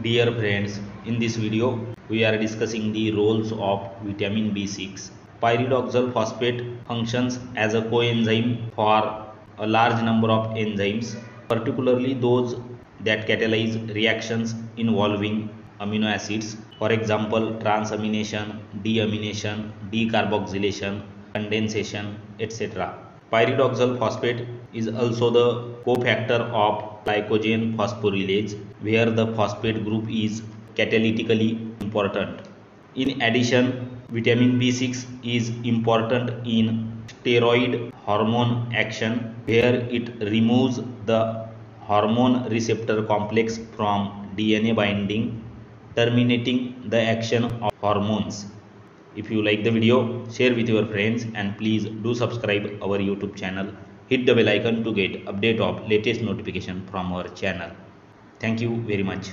Dear friends, in this video we are discussing the roles of vitamin B6. Pyridoxal phosphate functions as a coenzyme for a large number of enzymes, particularly those that catalyze reactions involving amino acids, for example, transamination, deamination, decarboxylation, condensation, etc. Pyridoxal phosphate is also the cofactor of glycogen phosphorylase, where the phosphate group is catalytically important. In addition, vitamin B6 is important in steroid hormone action, where it removes the hormone receptor complex from DNA binding, terminating the action of hormones. If you like the video, share with your friends and please do subscribe our YouTube channel. Hit the bell icon to get update of latest notification from our channel. Thank you very much.